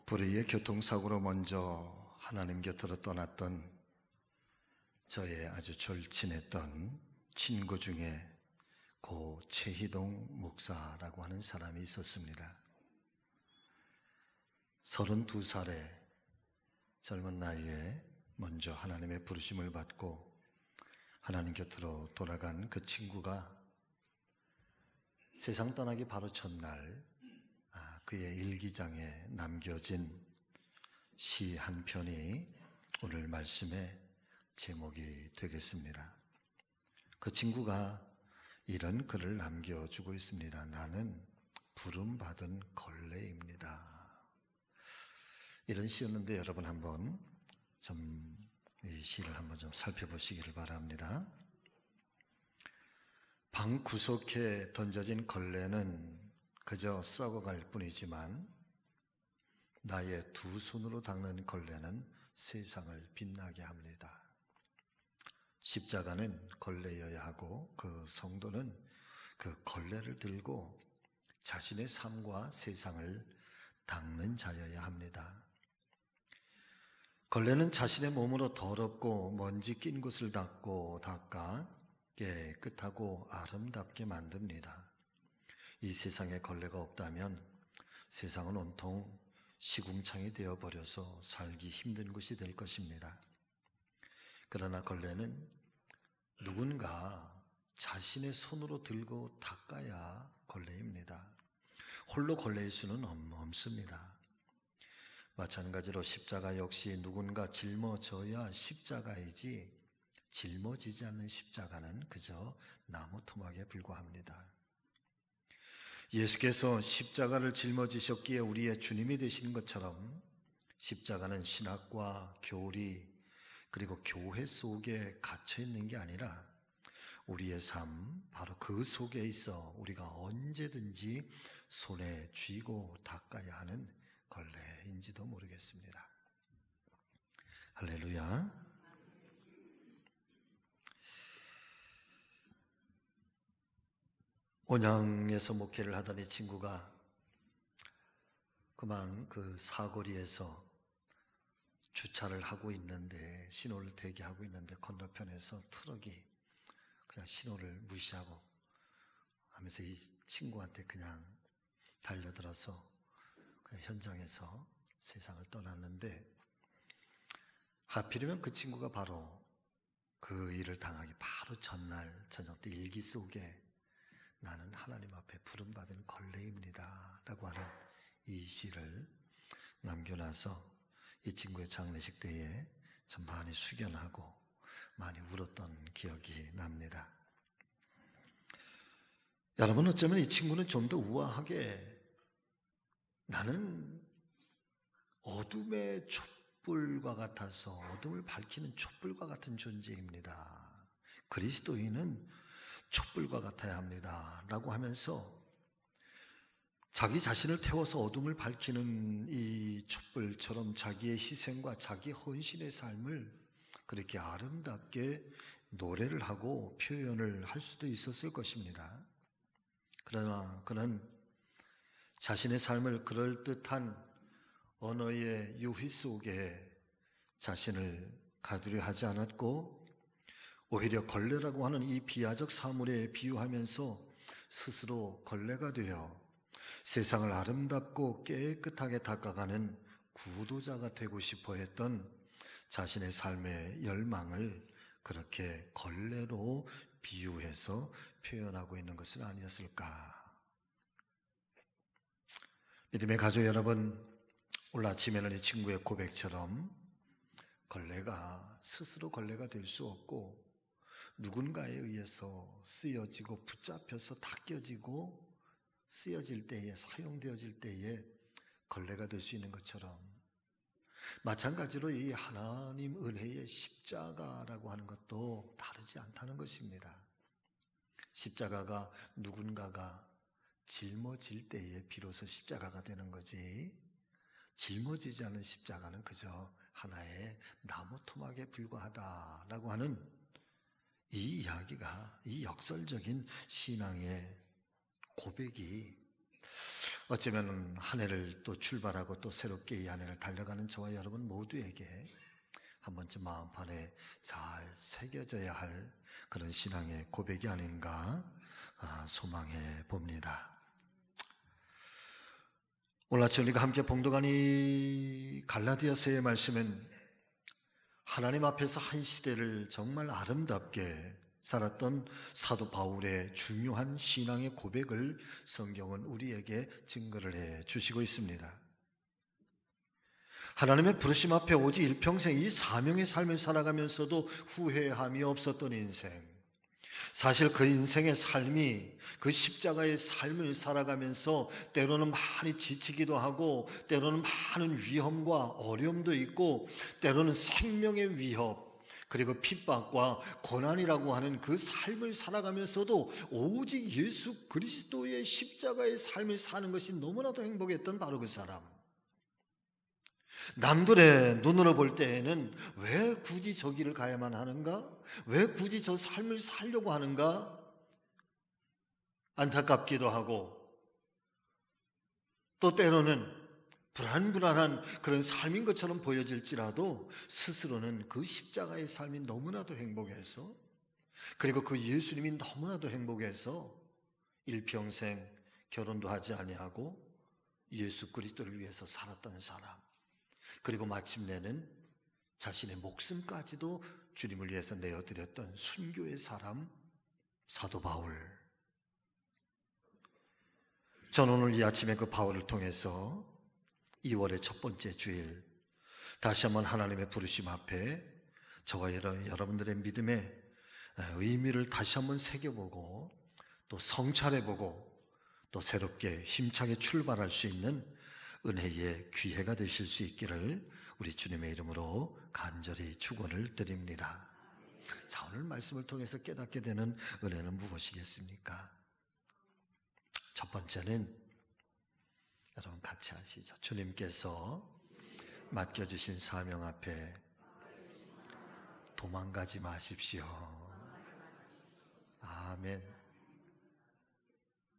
불의의 교통사고로 먼저 하나님 곁으로 떠났던 저의 아주 절친했던 친구 중에 고 최희동 목사라고 하는 사람이 있었습니다. 32살의 젊은 나이에 먼저 하나님의 부르심을 받고 하나님 곁으로 돌아간 그 친구가 세상 떠나기 바로 전날 그의 일기장에 남겨진 시 한 편이 오늘 말씀의 제목이 되겠습니다. 그 친구가 이런 글을 남겨주고 있습니다. 나는 부름받은 걸레입니다. 이런 시였는데 여러분 한번 이 시를 한번 좀 살펴보시기를 바랍니다. 방 구석에 던져진 걸레는 그저 썩어갈 뿐이지만 나의 두 손으로 닦는 걸레는 세상을 빛나게 합니다. 십자가는 걸레여야 하고 그 성도는 그 걸레를 들고 자신의 삶과 세상을 닦는 자여야 합니다. 걸레는 자신의 몸으로 더럽고 먼지 낀 곳을 닦아 깨끗하고 아름답게 만듭니다. 이 세상에 걸레가 없다면 세상은 온통 시궁창이 되어버려서 살기 힘든 곳이 될 것입니다. 그러나 걸레는 누군가 자신의 손으로 들고 닦아야 걸레입니다. 홀로 걸레일 수는 없습니다. 마찬가지로 십자가 역시 누군가 짊어져야 십자가이지 짊어지지 않는 십자가는 그저 나무 토막에 불과합니다. 예수께서 십자가를 짊어지셨기에 우리의 주님이 되신 것처럼 십자가는 신학과 교리 그리고 교회 속에 갇혀 있는 게 아니라 우리의 삶 바로 그 속에 있어 우리가 언제든지 손에 쥐고 닦아야 하는 걸레인지도 모르겠습니다. 할렐루야. 온양에서 목회를 하던 이 친구가 그만 그 사거리에서 주차를 하고 있는데 신호를 대기하고 있는데 건너편에서 트럭이 그냥 신호를 무시하고 하면서 이 친구한테 그냥 달려들어서 그냥 현장에서 세상을 떠났는데 하필이면 그 친구가 바로 그 일을 당하기 바로 전날 저녁 때 일기 속에 나는 하나님 앞에 부름받은 걸레입니다 라고 하는 이 시를 남겨놔서 이 친구의 장례식 때에 참 많이 숙연하고 많이 울었던 기억이 납니다. 여러분 어쩌면 이 친구는 좀 더 우아하게 나는 어둠의 촛불과 같아서 어둠을 밝히는 촛불과 같은 존재입니다. 그리스도인은 촛불과 같아야 합니다 라고 하면서 자기 자신을 태워서 어둠을 밝히는 이 촛불처럼 자기의 희생과 자기 헌신의 삶을 그렇게 아름답게 노래를 하고 표현을 할 수도 있었을 것입니다. 그러나 그는 자신의 삶을 그럴듯한 언어의 유희 속에 자신을 가두려 하지 않았고 오히려 걸레라고 하는 이 비하적 사물에 비유하면서 스스로 걸레가 되어 세상을 아름답고 깨끗하게 닦아가는 구도자가 되고 싶어 했던 자신의 삶의 열망을 그렇게 걸레로 비유해서 표현하고 있는 것은 아니었을까. 믿음의 가족 여러분, 오늘 아침에는 이 친구의 고백처럼 걸레가 스스로 걸레가 될 수 없고 누군가에 의해서 쓰여지고 붙잡혀서 닦여지고 쓰여질 때에 사용되어질 때에 걸레가 될 수 있는 것처럼 마찬가지로 이 하나님 은혜의 십자가라고 하는 것도 다르지 않다는 것입니다. 십자가가 누군가가 짊어질 때에 비로소 십자가가 되는 거지 짊어지지 않은 십자가는 그저 하나의 나무 토막에 불과하다라고 하는 이 이야기가 이 역설적인 신앙의 고백이 어쩌면 한 해를 또 출발하고 또 새롭게 이 한 해를 달려가는 저와 여러분 모두에게 한 번쯤 마음판에 잘 새겨져야 할 그런 신앙의 고백이 아닌가 소망해 봅니다. 오늘 아침 우리가 함께 봉독한 이 갈라디아서의 말씀은 하나님 앞에서 한 시대를 정말 아름답게 살았던 사도 바울의 중요한 신앙의 고백을 성경은 우리에게 증거를 해 주시고 있습니다. 하나님의 부르심 앞에 오직 일평생 이 사명의 삶을 살아가면서도 후회함이 없었던 인생, 사실 그 인생의 삶이 그 십자가의 삶을 살아가면서 때로는 많이 지치기도 하고 때로는 많은 위험과 어려움도 있고 때로는 생명의 위협 그리고 핍박과 고난이라고 하는 그 삶을 살아가면서도 오직 예수 그리스도의 십자가의 삶을 사는 것이 너무나도 행복했던 바로 그 사람. 남들의 눈으로 볼 때에는 왜 굳이 저 길을 가야만 하는가? 왜 굳이 저 삶을 살려고 하는가? 안타깝기도 하고 또 때로는 불안불안한 그런 삶인 것처럼 보여질지라도 스스로는 그 십자가의 삶이 너무나도 행복해서 그리고 그 예수님이 너무나도 행복해서 일평생 결혼도 하지 아니하고 예수 그리스도를 위해서 살았던 사람, 그리고 마침내는 자신의 목숨까지도 주님을 위해서 내어드렸던 순교의 사람 사도 바울. 저는 오늘 이 아침에 그 바울을 통해서 2월의 첫 번째 주일 다시 한번 하나님의 부르심 앞에 저와 여러분들의 믿음의 의미를 다시 한번 새겨보고 또 성찰해보고 또 새롭게 힘차게 출발할 수 있는 은혜의 기회가 되실 수 있기를 우리 주님의 이름으로 간절히 축원을 드립니다. 자, 오늘 말씀을 통해서 깨닫게 되는 은혜는 무엇이겠습니까? 첫 번째는 여러분 같이 하시죠. 주님께서 맡겨주신 사명 앞에 도망가지 마십시오. 아멘.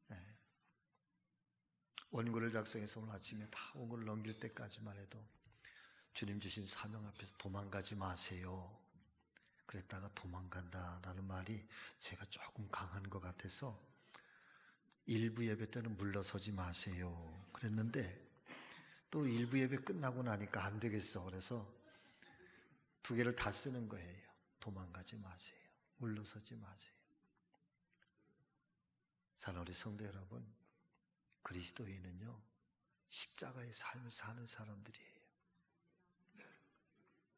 네. 원고를 작성해서 오늘 아침에 다 원고를 넘길 때까지만 해도 주님 주신 사명 앞에서 도망가지 마세요. 그랬다가 도망간다라는 말이 제가 조금 강한 것 같아서 일부 예배 때는 물러서지 마세요 그랬는데 또 일부 예배 끝나고 나니까 안 되겠어. 그래서 두 개를 다 쓰는 거예요. 도망가지 마세요. 물러서지 마세요. 사랑하는 우리 성도 여러분, 그리스도인은요 십자가의 삶을 사는 사람들이에요.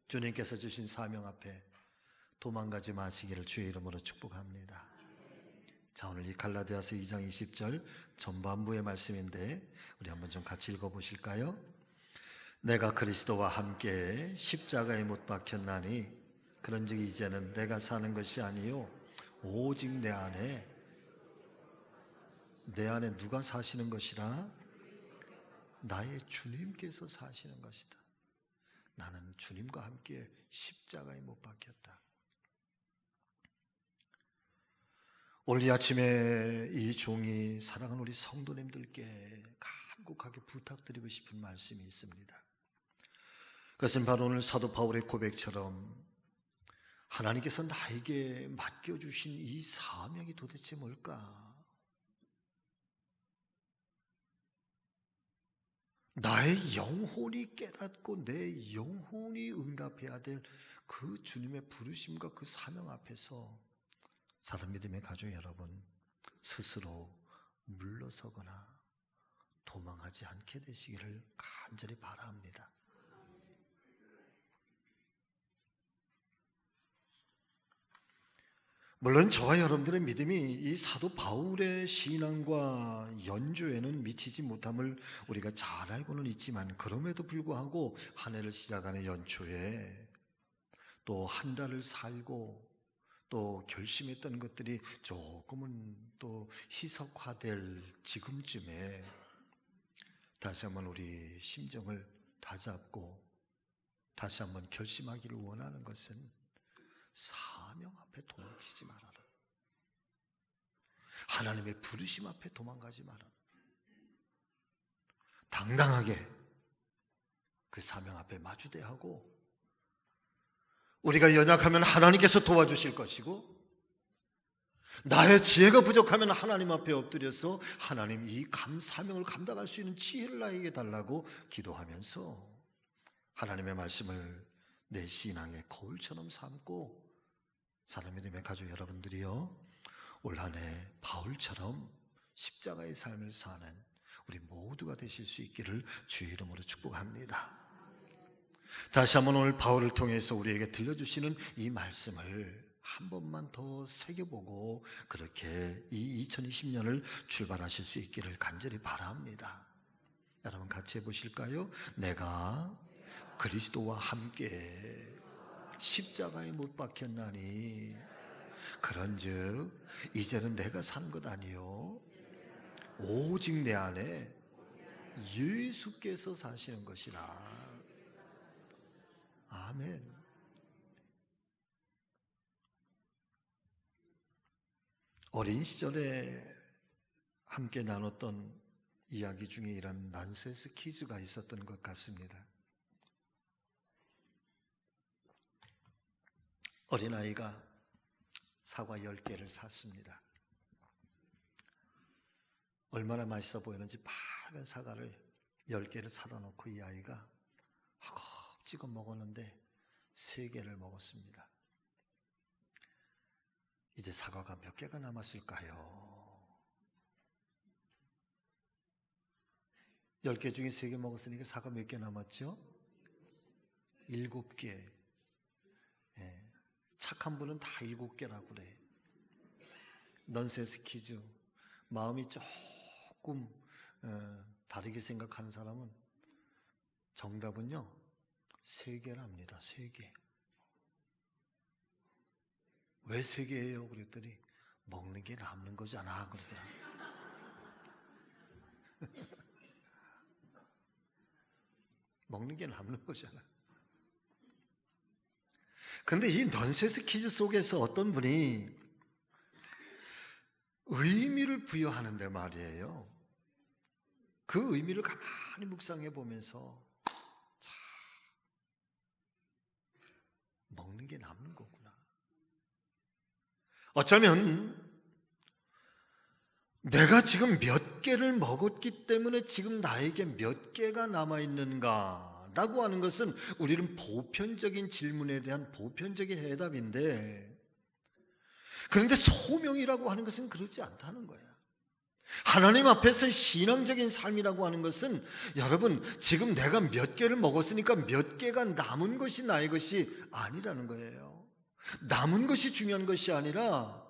주님께서 주신 사명 앞에 도망가지 마시기를 주의 이름으로 축복합니다. 자, 오늘 이 갈라디아서 2장 20절 전반부의 말씀인데 우리 한번 좀 같이 읽어보실까요? 내가 그리스도와 함께 십자가에 못 박혔나니 그런즉 이제는 내가 사는 것이 아니요 오직 내 안에 누가 사시는 것이라? 나의 주님께서 사시는 것이다. 나는 주님과 함께 십자가에 못 박혔다. 오늘 이 아침에 이 종이 사랑하는 우리 성도님들께 간곡하게 부탁드리고 싶은 말씀이 있습니다. 그것은 바로 오늘 사도 바울의 고백처럼 하나님께서 나에게 맡겨주신 이 사명이 도대체 뭘까? 나의 영혼이 깨닫고 내 영혼이 응답해야 될 그 주님의 부르심과 그 사명 앞에서 사랑 믿음의 가족 여러분, 스스로 물러서거나 도망하지 않게 되시기를 간절히 바랍니다. 물론 저와 여러분들의 믿음이 이 사도 바울의 신앙과 연조에는 미치지 못함을 우리가 잘 알고는 있지만 그럼에도 불구하고 한 해를 시작하는 연초에 또 한 달을 살고 또 결심했던 것들이 조금은 또 희석화될 지금쯤에 다시 한번 우리 심정을 다잡고 다시 한번 결심하기를 원하는 것은 사명 앞에 도망치지 말아라. 하나님의 부르심 앞에 도망가지 말아라. 당당하게 그 사명 앞에 마주대하고, 우리가 연약하면 하나님께서 도와주실 것이고, 나의 지혜가 부족하면 하나님 앞에 엎드려서 하나님 이 사명을 감당할 수 있는 지혜를 나에게 달라고 기도하면서 하나님의 말씀을 내 신앙의 거울처럼 삼고, 사랑의 믿음의 가족 여러분들이요, 올 한 해 바울처럼 십자가의 삶을 사는 우리 모두가 되실 수 있기를 주의 이름으로 축복합니다. 다시 한번 오늘 바울을 통해서 우리에게 들려주시는 이 말씀을 한 번만 더 새겨보고 그렇게 이 2020년을 출발하실 수 있기를 간절히 바랍니다. 여러분 같이 해보실까요? 내가 그리스도와 함께 십자가에 못 박혔나니 그런즉 이제는 내가 산 것 아니요 오직 내 안에 예수께서 사시는 것이라. 아멘. 어린 시절에 함께 나눴던 이야기 중에 이런 난센스 퀴즈가 있었던 것 같습니다. 어린아이가 사과 10개를 샀습니다. 얼마나 맛있어 보이는지 빨간 사과를 10개를 사다 놓고 이 아이가 허겁지겁 먹었는데 3개를 먹었습니다. 이제 사과가 몇 개가 남았을까요? 10개 중에 3개 먹었으니까 사과 몇 개 남았죠? 7개. 착한 분은 다 7개라고 그래. 넌센스 퀴즈. 마음이 조금 다르게 생각하는 사람은 정답은요 3개랍니다. 3개. 왜 3개예요? 그랬더니 먹는 게 남는 거잖아 그러더라. 먹는 게 남는 거잖아. 근데 이 넌센스 퀴즈 속에서 어떤 분이 의미를 부여하는데 말이에요. 그 의미를 가만히 묵상해 보면서 자, 먹는 게 남는 거구나. 어쩌면 내가 지금 몇 개를 먹었기 때문에 지금 나에게 몇 개가 남아있는가 라고 하는 것은 우리는 보편적인 질문에 대한 보편적인 해답인데, 그런데 소명이라고 하는 것은 그렇지 않다는 거야. 하나님 앞에서 신앙적인 삶이라고 하는 것은 여러분 지금 내가 몇 개를 먹었으니까 몇 개가 남은 것이 나의 것이 아니라는 거예요. 남은 것이 중요한 것이 아니라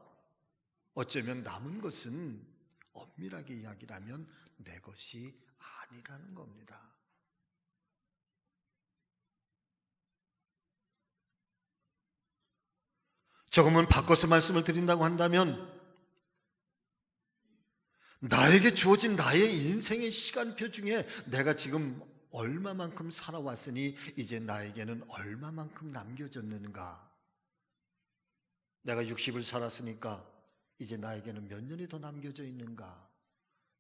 어쩌면 남은 것은 엄밀하게 이야기하면 내 것이 아니라는 겁니다. 조금은 바꿔서 말씀을 드린다고 한다면 나에게 주어진 나의 인생의 시간표 중에 내가 지금 얼마만큼 살아왔으니 이제 나에게는 얼마만큼 남겨졌는가. 내가 60을 살았으니까 이제 나에게는 몇 년이 더 남겨져 있는가.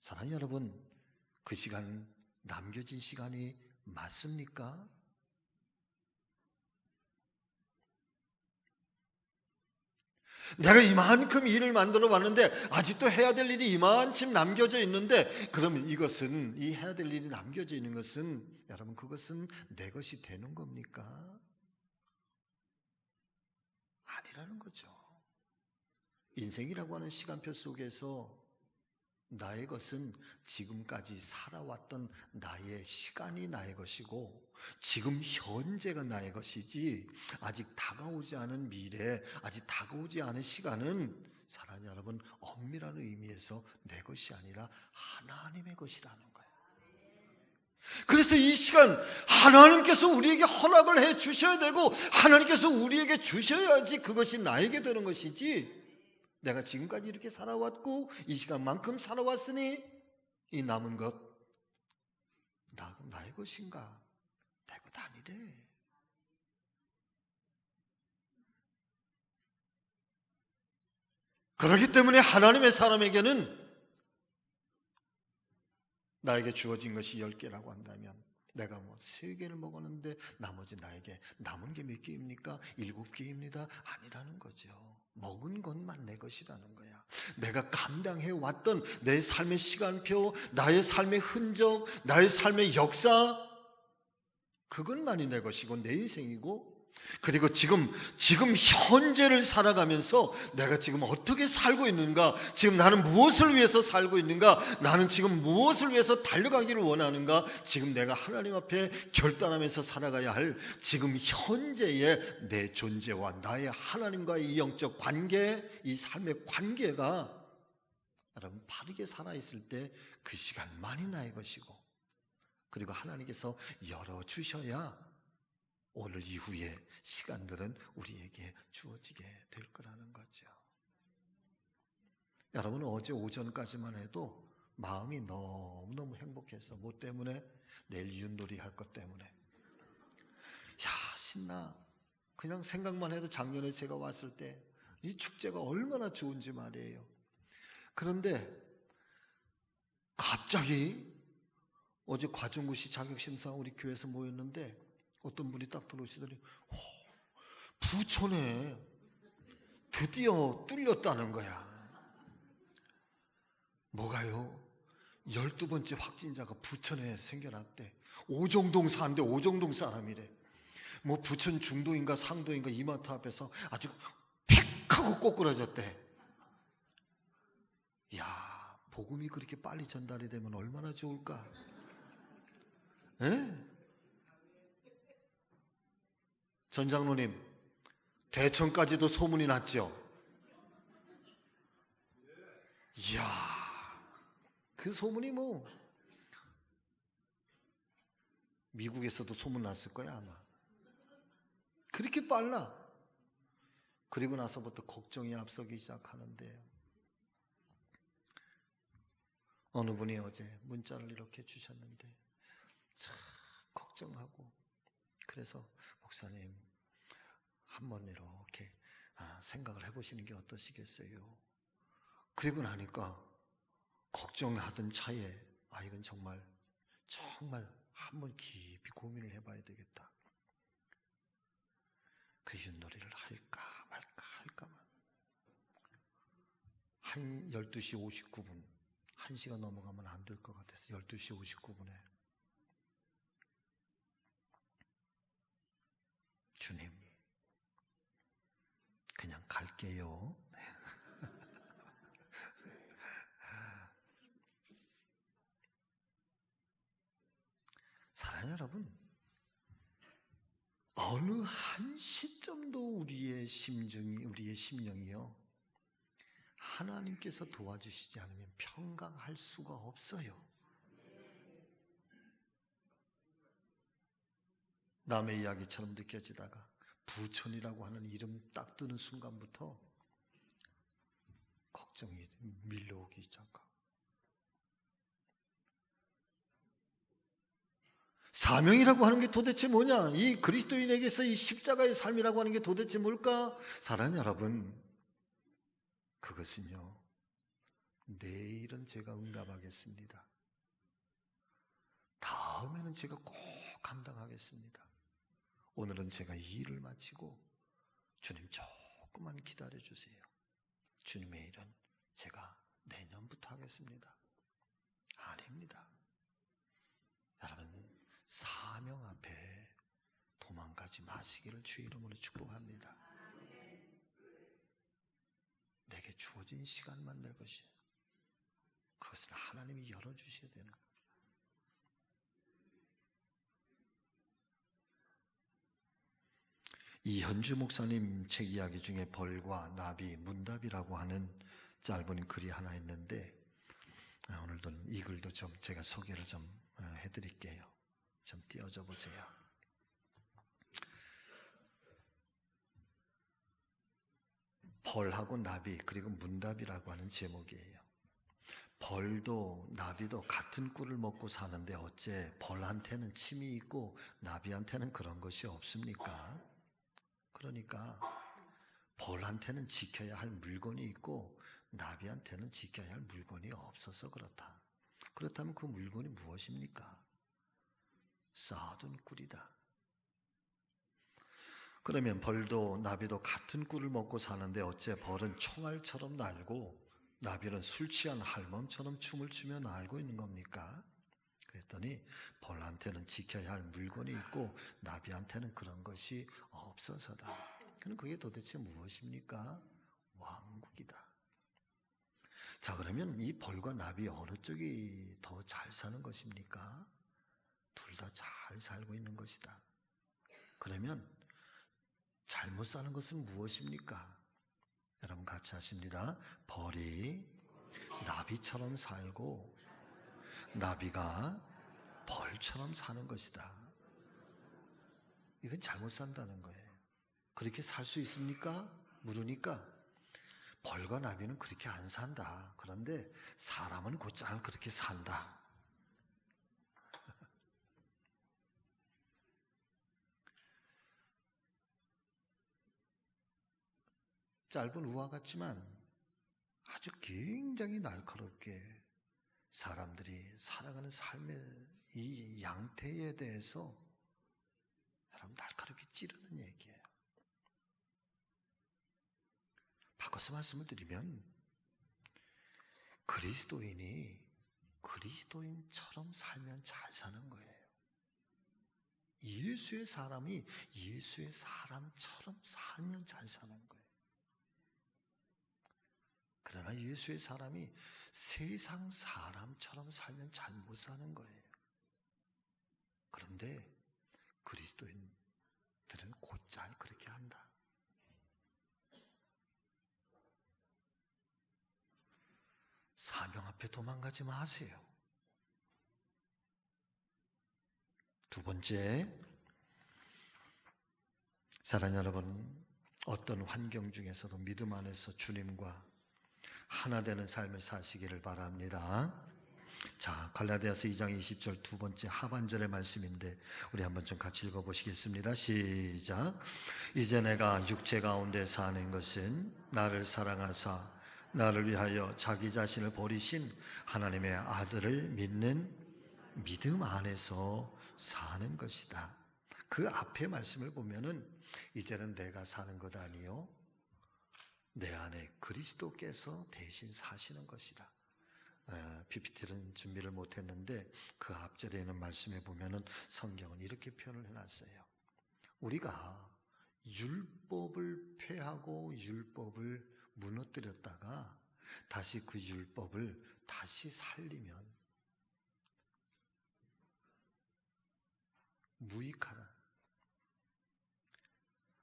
사랑하는 여러분, 그 시간 남겨진 시간이 맞습니까? 내가 이만큼 일을 만들어 왔는데 아직도 해야 될 일이 이만큼 남겨져 있는데, 그러면 이것은, 이 해야 될 일이 남겨져 있는 것은 여러분 그것은 내 것이 되는 겁니까? 아니라는 거죠. 인생이라고 하는 시간표 속에서 나의 것은 지금까지 살아왔던 나의 시간이 나의 것이고 지금 현재가 나의 것이지, 아직 다가오지 않은 미래, 아직 다가오지 않은 시간은 사랑하는 여러분 엄밀한 의미에서 내 것이 아니라 하나님의 것이라는 거예요. 그래서 이 시간 하나님께서 우리에게 허락을 해 주셔야 되고 하나님께서 우리에게 주셔야지 그것이 나에게 되는 것이지, 내가 지금까지 이렇게 살아왔고 이 시간만큼 살아왔으니 이 남은 것 나의 것인가? 내 것 아니래. 그렇기 때문에 하나님의 사람에게는 나에게 주어진 것이 10개라고 한다면 내가 뭐 3개를 먹었는데 나머지 나에게 남은 게 몇 개입니까? 7개입니다. 아니라는 거죠. 먹은 것만 내 것이라는 거야. 내가 감당해 왔던 내 삶의 시간표, 나의 삶의 흔적, 나의 삶의 역사, 그것만이 내 것이고 내 인생이고, 그리고 지금 현재를 살아가면서 내가 지금 어떻게 살고 있는가, 지금 나는 무엇을 위해서 살고 있는가, 나는 지금 무엇을 위해서 달려가기를 원하는가, 지금 내가 하나님 앞에 결단하면서 살아가야 할 지금 현재의 내 존재와 나의 하나님과의 이 영적 관계, 이 삶의 관계가 여러분 바르게 살아있을 때 그 시간만이 나의 것이고, 그리고 하나님께서 열어주셔야 오늘 이후의 시간들은 우리에게 주어지게 될 거라는 거죠. 여러분, 어제 오전까지만 해도 마음이 너무너무 행복해서, 뭐 때문에? 내일 윷놀이 할 것 때문에. 야, 신나. 그냥 생각만 해도 작년에 제가 왔을 때 이 축제가 얼마나 좋은지 말이에요. 그런데 갑자기 어제 과정고시 자격심사 우리 교회에서 모였는데 어떤 분이 딱 들어오시더니 부천에 드디어 뚫렸다는 거야. 뭐가요? 12번째 확진자가 부천에 생겨났대. 오정동 사는데 오정동 사람이래. 뭐 부천 중도인가 상도인가 이마트 앞에서 아주 팩 하고 꼬꾸라졌대. 야, 복음이 그렇게 빨리 전달이 되면 얼마나 좋을까? 에? 전 장로님, 대천까지도 소문이 났죠? 이야, 그 소문이 뭐 미국에서도 소문 났을 거야 아마. 그렇게 빨라. 그리고 나서부터 걱정이 앞서기 시작하는데요. 어느 분이 어제 문자를 이렇게 주셨는데 참 걱정하고, 그래서 목사님 한번 이렇게 생각을 해보시는 게 어떠시겠어요? 그리고 나니까 걱정하던 차에 이건 정말 한번 깊이 고민을 해봐야 되겠다. 그 윷놀이를 할까 말까 할까만. 한 12시 59분 1시가 넘어가면 안 될 것 같아서 12시 59분에 주님, 그냥 갈게요. 사랑하는 여러분, 어느 한 시점도 우리의 심령이요, 하나님께서 도와주시지 않으면 평강할 수가 없어요. 남의 이야기처럼 느껴지다가 부천이라고 하는 이름 딱 뜨는 순간부터 걱정이 밀려오기 시작하고, 사명이라고 하는 게 도대체 뭐냐? 이 그리스도인에게서 이 십자가의 삶이라고 하는 게 도대체 뭘까? 사랑하는 여러분, 그것은요, 내일은 제가 응답하겠습니다. 다음에는 제가 꼭 감당하겠습니다. 오늘은 제가 이 일을 마치고 주님 조금만 기다려주세요. 주님의 일은 제가 내년부터 하겠습니다. 아닙니다. 여러분, 사명 앞에 도망가지 마시기를 주의 이름으로 축복합니다. 내게 주어진 시간만 내 것이에요. 그것을 하나님이 열어주셔야 되는 거예요. 이현주 목사님 책 이야기 중에 벌과 나비, 문답이라고 하는 짧은 글이 하나 있는데, 오늘도 이 글도 좀 제가 소개를 좀 해드릴게요. 좀 띄워줘 보세요. 벌하고 나비 그리고 문답이라고 하는 제목이에요. 벌도 나비도 같은 꿀을 먹고 사는데 어째 벌한테는 침이 있고 나비한테는 그런 것이 없습니까? 그러니까 벌한테는 지켜야 할 물건이 있고 나비한테는 지켜야 할 물건이 없어서 그렇다. 그렇다면 그 물건이 무엇입니까? 쌓아둔 꿀이다. 그러면 벌도 나비도 같은 꿀을 먹고 사는데 어째 벌은 총알처럼 날고 나비는 술 취한 할멈처럼 춤을 추며 날고 있는 겁니까? 그랬더니 벌한테는 지켜야 할 물건이 있고 나비한테는 그런 것이 없어서다. 그럼 그게 도대체 무엇입니까? 왕국이다. 자, 그러면 이 벌과 나비 어느 쪽이 더 잘 사는 것입니까? 둘 다 잘 살고 있는 것이다. 그러면 잘못 사는 것은 무엇입니까? 여러분 같이 하십니다. 벌이 나비처럼 살고 나비가 벌처럼 사는 것이다. 이건 잘못 산다는 거예요. 그렇게 살 수 있습니까? 물으니까 벌과 나비는 그렇게 안 산다. 그런데 사람은 곧잘 그렇게 산다. 짧은 우화 같지만 아주 굉장히 날카롭게 사람들이 살아가는 삶의 이 양태에 대해서 여러분 날카롭게 찌르는 얘기예요. 바꿔서 말씀을 드리면 그리스도인이 그리스도인처럼 살면 잘 사는 거예요. 예수의 사람이 예수의 사람처럼 살면 잘 사는 거예요. 그러나 예수의 사람이 세상 사람처럼 살면 잘 못 사는 거예요. 그런데 그리스도인들은 곧잘 그렇게 한다. 사명 앞에 도망가지 마세요. 두 번째, 사랑하는 여러분, 어떤 환경 중에서도 믿음 안에서 주님과 하나 되는 삶을 사시기를 바랍니다. 자, 갈라디아서 2장 20절 두 번째 하반절의 말씀인데 우리 한번 좀 같이 읽어보시겠습니다. 시작. 이제 내가 육체 가운데 사는 것은 나를 사랑하사 나를 위하여 자기 자신을 버리신 하나님의 아들을 믿는 믿음 안에서 사는 것이다. 그 앞에 말씀을 보면은 이제는 내가 사는 것 아니요 내 안에 그리스도께서 대신 사시는 것이다. PPT는 준비를 못했는데 그 앞절에 있는 말씀에 보면은 성경은 이렇게 표현을 해놨어요. 우리가 율법을 폐하고 율법을 무너뜨렸다가 다시 그 율법을 다시 살리면 무익하다.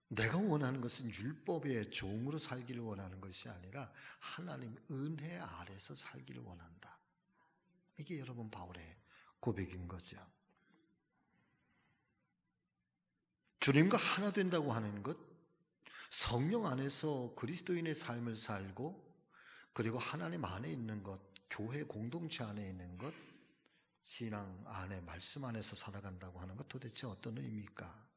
내가 원하는 것은 율법의 종으로 살기를 원하는 것이 아니라 하나님 은혜 아래서 살기를 원한다. 이게 여러분 바울의 고백인 거죠. 주님과 하나 된다고 하는 것, 성령 안에서 그리스도인의 삶을 살고 그리고 하나님 안에 있는 것, 교회 공동체 안에 있는 것, 신앙 안에 말씀 안에서 살아간다고 하는 것 도대체 어떤 의미입니까?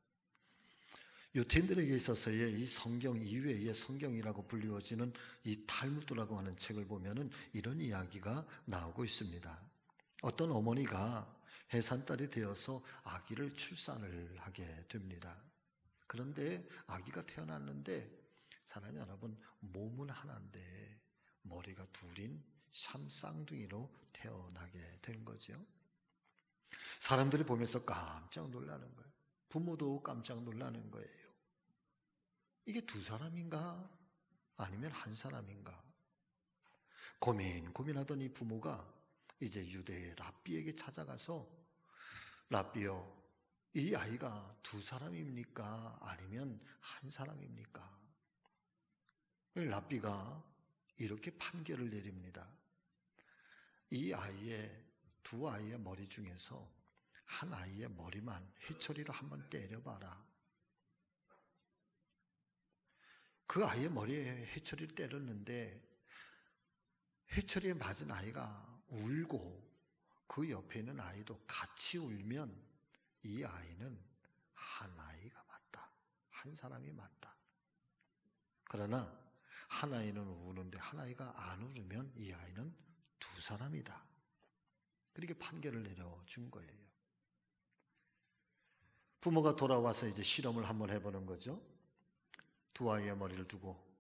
유태인들에게 있어서의 이 성경 이외의 성경이라고 불리워지는 이 탈무드라고 하는 책을 보면은 이런 이야기가 나오고 있습니다. 어떤 어머니가 해산딸이 되어서 아기를 출산을 하게 됩니다. 그런데 아기가 태어났는데 사랑하는 여러분, 몸은 하나인데 머리가 둘인 샴쌍둥이로 태어나게 된 거죠. 사람들이 보면서 깜짝 놀라는 거예요. 부모도 깜짝 놀라는 거예요. 이게 두 사람인가? 아니면 한 사람인가? 고민하던 이 부모가 이제 유대의 랍비에게 찾아가서 랍비요, 이 아이가 두 사람입니까? 아니면 한 사람입니까? 랍비가 이렇게 판결을 내립니다. 이 두 아이의 머리 중에서 한 아이의 머리만 회초리로 한번 때려봐라. 그 아이의 머리에 회초리를 때렸는데 회초리에 맞은 아이가 울고 그 옆에 있는 아이도 같이 울면 이 아이는 한 아이가 맞다. 한 사람이 맞다. 그러나 한 아이는 우는데 한 아이가 안 울으면 이 아이는 두 사람이다. 그렇게 판결을 내려준 거예요. 부모가 돌아와서 이제 실험을 한번 해보는 거죠. 두 아이의 머리를 두고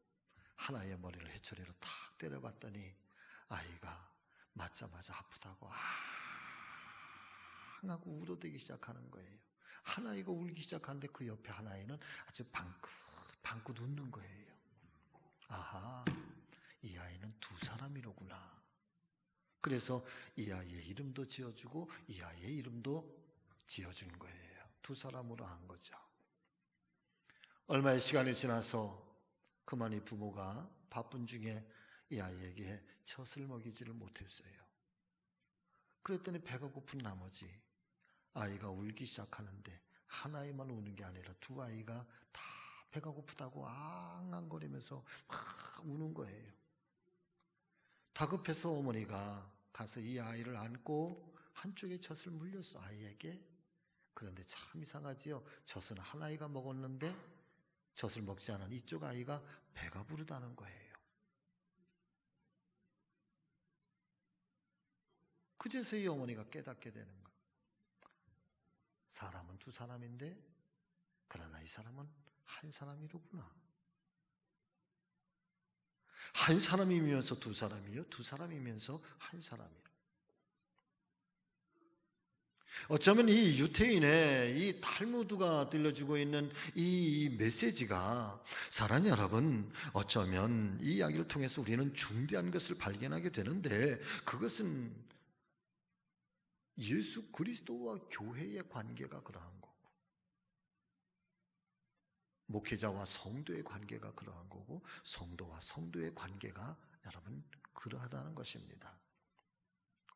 한 아이의 머리를 해처리로 탁 때려봤더니 아이가 맞자마자 아프다고 하고 울어대기 시작하는 거예요. 한 아이가 울기 시작하는데 그 옆에 한 아이는 아주 방긋 웃는 거예요. 아하, 이 아이는 두 사람이로구나. 그래서 이 아이의 이름도 지어주고 이 아이의 이름도 지어준 거예요. 두 사람으로 한 거죠. 얼마의 시간이 지나서 그만 이 부모가 바쁜 중에 이 아이에게 젖을 먹이지를 못했어요. 그랬더니 배가 고픈 나머지 아이가 울기 시작하는데 한 아이만 우는 게 아니라 두 아이가 다 배가 고프다고 앙앙거리면서 막 우는 거예요. 다급해서 어머니가 가서 이 아이를 안고 한쪽에 젖을 물렸어, 아이에게. 그런데 참 이상하지요. 젖은 한 아이가 먹었는데 젖을 먹지 않은 이쪽 아이가 배가 부르다는 거예요. 그제서 이 어머니가 깨닫게 되는 거예요. 사람은 두 사람인데 그러나 이 사람은 한 사람이로구나. 한 사람이면서 두 사람이요, 두 사람이면서 한 사람이요. 어쩌면 이 유태인의 이 탈무드가 들려주고 있는 이 메시지가 사랑하는 여러분, 어쩌면 이 이야기를 통해서 우리는 중대한 것을 발견하게 되는데, 그것은 예수 그리스도와 교회의 관계가 그러한 거고, 목회자와 성도의 관계가 그러한 거고, 성도와 성도의 관계가 여러분 그러하다는 것입니다.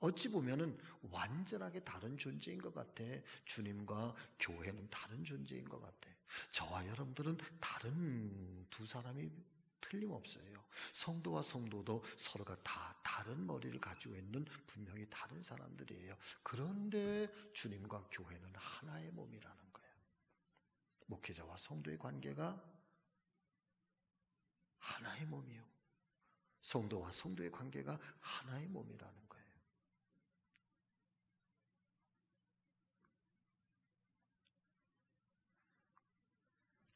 어찌 보면은 완전하게 다른 존재인 것 같아. 주님과 교회는 다른 존재인 것 같아. 저와 여러분들은 다른 두 사람이 틀림없어요. 성도와 성도도 서로가 다 다른 머리를 가지고 있는 분명히 다른 사람들이에요. 그런데 주님과 교회는 하나의 몸이라는 거예요. 목회자와 성도의 관계가 하나의 몸이요, 성도와 성도의 관계가 하나의 몸이라는 거예요.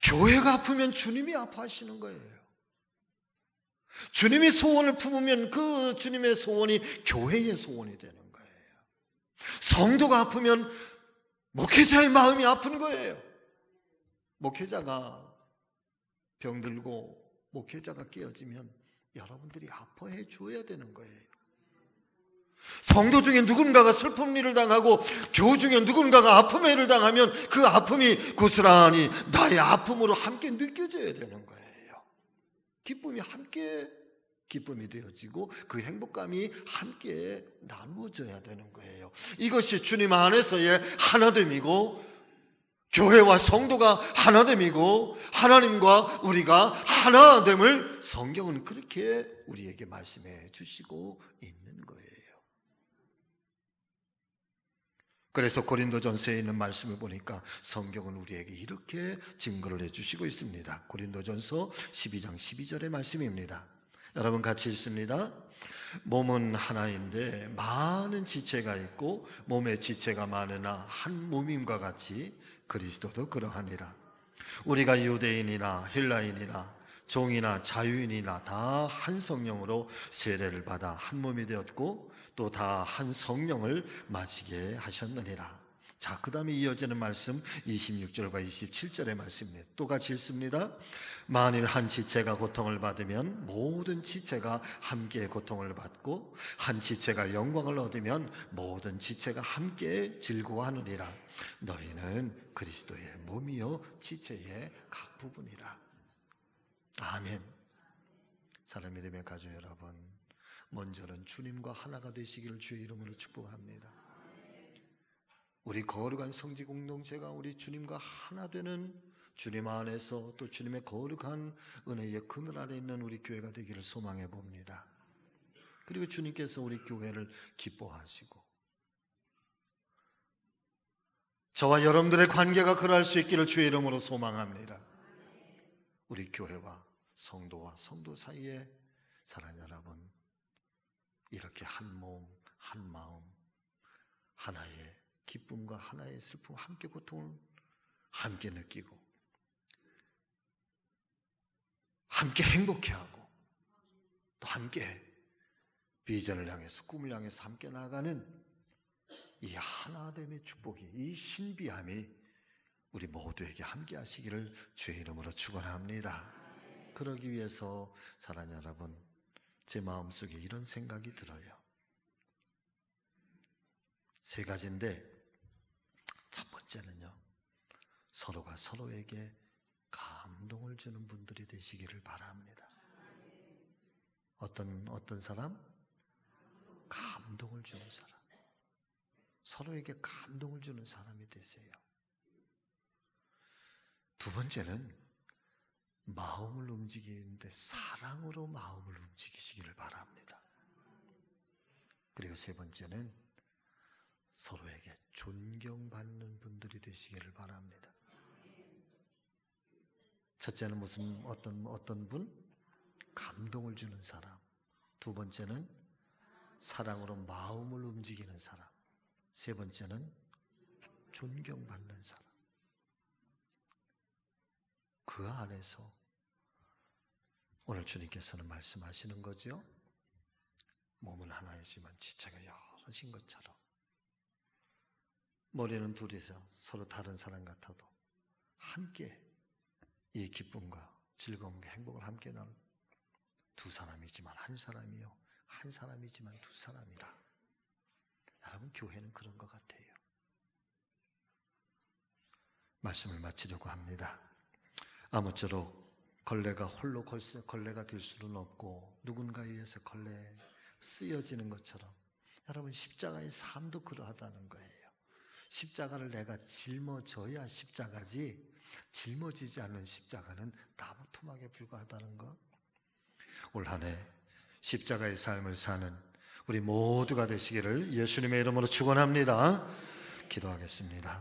교회가 아프면 주님이 아파하시는 거예요. 주님이 소원을 품으면 그 주님의 소원이 교회의 소원이 되는 거예요. 성도가 아프면 목회자의 마음이 아픈 거예요. 목회자가 병들고 목회자가 깨어지면 여러분들이 아파해 줘야 되는 거예요. 성도 중에 누군가가 슬픈 일을 당하고 교우 중에 누군가가 아픔의 일을 당하면 그 아픔이 고스란히 나의 아픔으로 함께 느껴져야 되는 거예요. 기쁨이 함께 기쁨이 되어지고 그 행복감이 함께 나누어져야 되는 거예요. 이것이 주님 안에서의 하나됨이고, 교회와 성도가 하나됨이고, 하나님과 우리가 하나됨을 성경은 그렇게 우리에게 말씀해 주시고 있는 거예요. 그래서 고린도전서에 있는 말씀을 보니까 성경은 우리에게 이렇게 증거를 해주시고 있습니다. 고린도전서 12장 12절의 말씀입니다. 여러분 같이 읽습니다. 몸은 하나인데 많은 지체가 있고 몸의 지체가 많으나 한 몸임과 같이 그리스도도 그러하니라. 우리가 유대인이나 헬라인이나 종이나 자유인이나 다 한 성령으로 세례를 받아 한 몸이 되었고 또 다 한 성령을 마시게 하셨느니라. 자, 그 다음에 이어지는 말씀 26절과 27절의 말씀입니다. 또 같이 읽습니다. 만일 한 지체가 고통을 받으면 모든 지체가 함께 고통을 받고 한 지체가 영광을 얻으면 모든 지체가 함께 즐거워하느니라. 너희는 그리스도의 몸이요 지체의 각 부분이라. 아멘. 사랑하는 믿음의 가족 여러분, 먼저는 주님과 하나가 되시기를 주의 이름으로 축복합니다. 우리 거룩한 성지 공동체가 우리 주님과 하나 되는, 주님 안에서 또 주님의 거룩한 은혜의 그늘 아래 있는 우리 교회가 되기를 소망해 봅니다. 그리고 주님께서 우리 교회를 기뻐하시고 저와 여러분들의 관계가 그러할 수 있기를 주의 이름으로 소망합니다. 우리 교회와 성도와 성도 사이에 사랑하는 여러분, 이렇게 한 몸, 한 마음, 하나의 기쁨과 하나의 슬픔, 함께 고통을 함께 느끼고 함께 행복해하고 또 함께 비전을 향해서 꿈을 향해서 함께 나아가는 이 하나됨의 축복이, 이 신비함이 우리 모두에게 함께 하시기를 주의 이름으로 축원합니다. 그러기 위해서 사랑하는 여러분, 제 마음속에 이런 생각이 들어요. 세 가지인데, 첫 번째는요, 서로가 서로에게 감동을 주는 분들이 되시기를 바랍니다. 어떤 사람? 감동을 주는 사람. 서로에게 감동을 주는 사람이 되세요. 두 번째는 마음을 움직이는데 사랑으로 마음을 움직이시기를 바랍니다. 그리고 세 번째는 서로에게 존경받는 분들이 되시기를 바랍니다. 첫째는 어떤 분? 감동을 주는 사람. 두 번째는 사랑으로 마음을 움직이는 사람. 세 번째는 존경받는 사람. 그 안에서 오늘 주님께서는 말씀하시는 거죠. 몸은 하나이지만 지체가 여럿인 것처럼 머리는 둘이서 서로 다른 사람 같아도 함께 이 기쁨과 즐거움과 행복을 함께 나누는 두 사람이지만 한 사람이요, 한 사람이지만 두 사람이라. 여러분, 교회는 그런 것 같아요. 말씀을 마치려고 합니다. 아무쪼록 걸레가 홀로 걸레가 될 수는 없고 누군가에 의해서 걸레 쓰여지는 것처럼 여러분, 십자가의 삶도 그러하다는 거예요. 십자가를 내가 짊어져야 십자가지, 짊어지지 않는 십자가는 나무 토막에 불과하다는 것. 올 한 해 십자가의 삶을 사는 우리 모두가 되시기를 예수님의 이름으로 축원합니다. 기도하겠습니다.